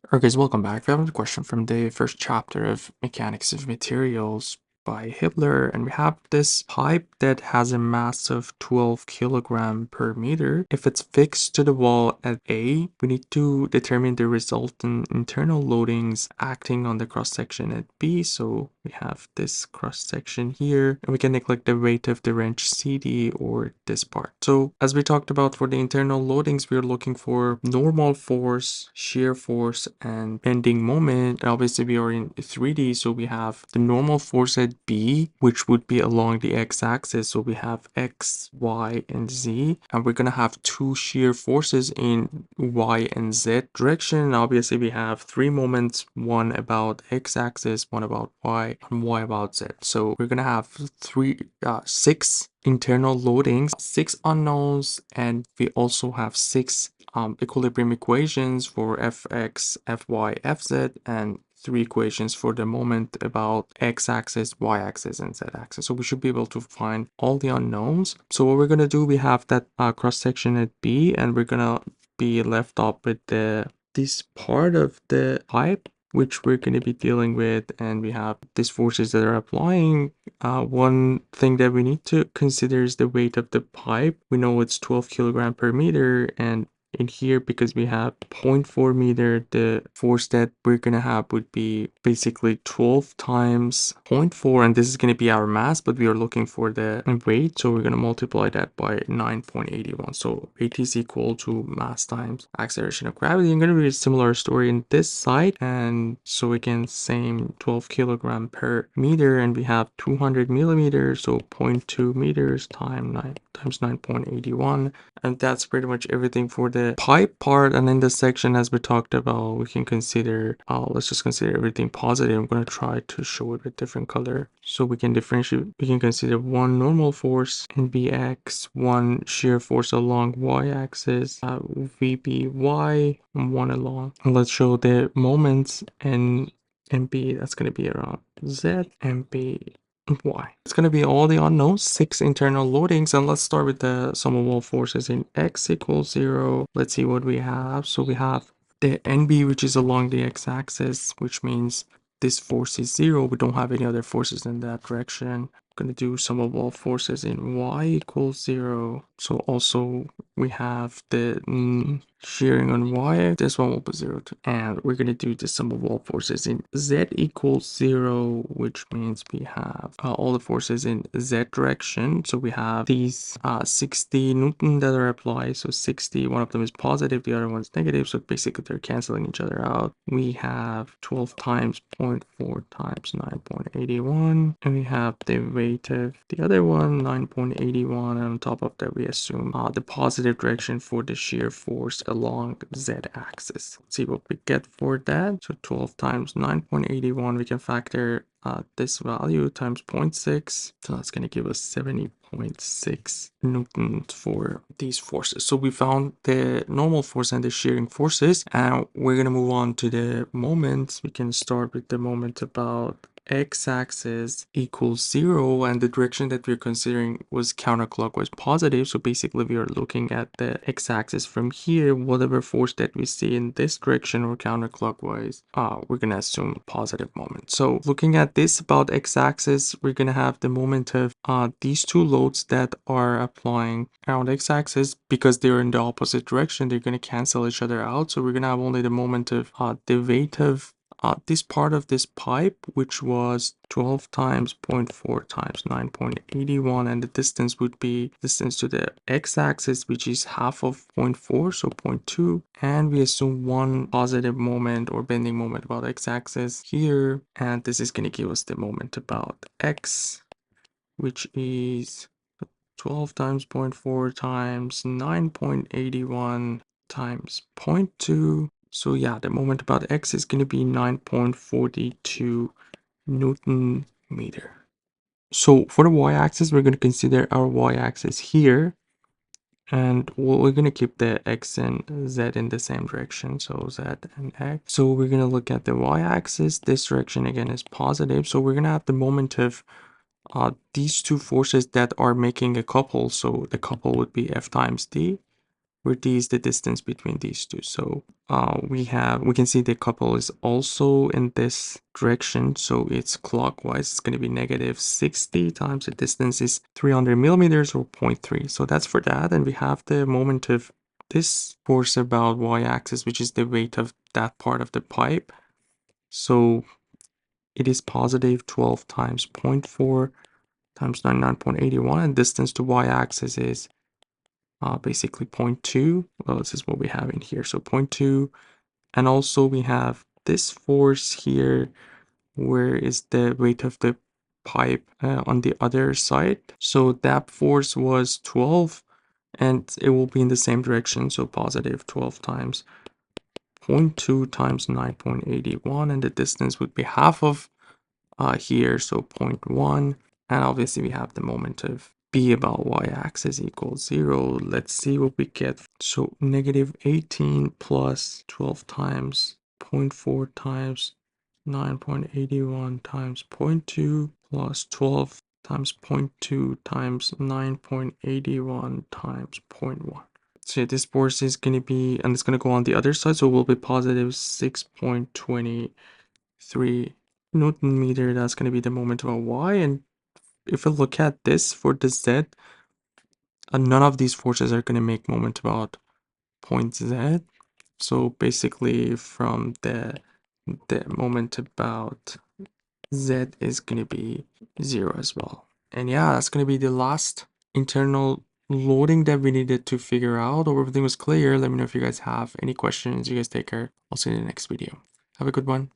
Alright guys, welcome back. We have a question from the first chapter of Mechanics of Materials by Hibbeler, and we have this pipe that has a mass of 12 kilogram per meter. If it's fixed to the wall at A, we need to determine the resultant internal loadings acting on the cross-section at B. So we have this cross-section here, and we can neglect the weight of the wrench CD or this part. So as we talked about for the internal loadings, we are looking for normal force, shear force, and bending moment. And obviously we are in 3D, so we have the normal force at B, which would be along the x-axis. So we have x, y, and z, and we're gonna have two shear forces in y and z direction. Obviously we have three moments, one about x-axis, one about y, and y about z. So we're gonna have six internal loadings, six unknowns, and we also have six equilibrium equations for fx, fy, fz, and three equations for the moment about x-axis, y-axis, and z-axis. So we should be able to find all the unknowns. So what we're gonna do, we have that cross-section at B, and we're gonna be left up with this part of the pipe which we're going to be dealing with, and we have these forces that are applying. One thing that we need to consider is the weight of the pipe. We know it's 12 kilogram per meter, and in here, because we have 0.4 meter, the force that we're gonna have would be basically 12 times 0.4, and this is gonna be our mass, but we are looking for the weight, so we're gonna multiply that by 9.81. So weight is equal to mass times acceleration of gravity. I'm gonna be a similar story in this side, and so again, same 12 kilogram per meter, and we have 200 millimeters, so 0.2 meters times 9.81, and that's pretty much everything for the pipe part. And in this section, as we talked about, we can consider, let's just consider everything positive. I'm going to try to show it with different color so we can differentiate. We can consider one normal force in Bx, one shear force along y-axis, Vby, and one along. And let's show the moments in MB, that's going to be around Z, MB, y. It's going to be all the unknowns, six internal loadings, and let's start with the sum of all forces in x equals 0. Let's see what we have. So we have the NB, which is along the x-axis, which means this force is 0. We don't have any other forces in that direction. I'm going to do sum of all forces in y equals 0. So also we have the shearing on y, this one will be 0 too. And we're going to do the sum of all forces in z equals 0, which means we have all the forces in z direction. So we have these 60 Newton that are applied. So 60, one of them is positive, the other one's negative. So basically they're canceling each other out. We have 12 times 0.4 times 9.81. And we have the weight of the other one, 9.81. And on top of that, we assume the positive direction for the shear force along z-axis. Let's see what we get for that. So 12 times 9.81, we can factor this value times 0.6. So that's going to give us 70.6 newtons for these forces. So we found the normal force and the shearing forces, and we're going to move on to the moments. We can start with the moment about x-axis equals 0, and the direction that we're considering was counterclockwise positive. So basically we are looking at the x-axis from here. Whatever force that we see in this direction or counterclockwise, we're gonna assume positive moment. So looking at this about x-axis, we're gonna have the moment of these two loads that are applying around x-axis. Because they're in the opposite direction, they're gonna cancel each other out. So we're gonna have only the moment of the weight of this part of this pipe, which was 12 times 0.4 times 9.81, and the distance would be distance to the x-axis, which is half of 0.4, so 0.2, and we assume one positive moment or bending moment about x-axis here, and this is going to give us the moment about x, which is 12 times 0.4 times 9.81 times 0.2. So yeah, the moment about x is going to be 9.42 Newton meter. So for the y-axis, we're going to consider our y-axis here, and we're going to keep the x and z in the same direction, so z and x. So we're going to look at the y-axis. This direction again is positive, so we're going to have the moment of these two forces that are making a couple. So the couple would be F times D. where d is the distance between these two. So we can see the couple is also in this direction, so it's clockwise. It's going to be -60 times the distance is 300 millimeters or 0.3. So that's for that. And we have the moment of this force about y-axis, which is the weight of that part of the pipe. So it is positive 12 times 0.4 times 99.81, and distance to y-axis is basically 0.2. Well, this is what we have in here, so 0.2. And also we have this force here, where is the weight of the pipe on the other side. So that force was 12, and it will be in the same direction, so positive 12 times 0.2 times 9.81, and the distance would be half of here, so 0.1. And obviously we have the moment of b about y-axis equals 0. Let's see what we get. So -18 plus 12 times 0.4 times 9.81 times 0.2 plus 12 times 0.2 times 9.81 times 0.1. So this force is going to be, and it's going to go on the other side, so it will be positive 6.23 Newton meter. That's going to be the moment of y. And if we look at this for the z, none of these forces are going to make moment about point z. So basically from the moment about z is going to be 0 as well. And yeah, that's going to be the last internal loading that we needed to figure out. Hope everything was clear. Let me know if you guys have any questions. You guys take care. I'll see you in the next video. Have a good one.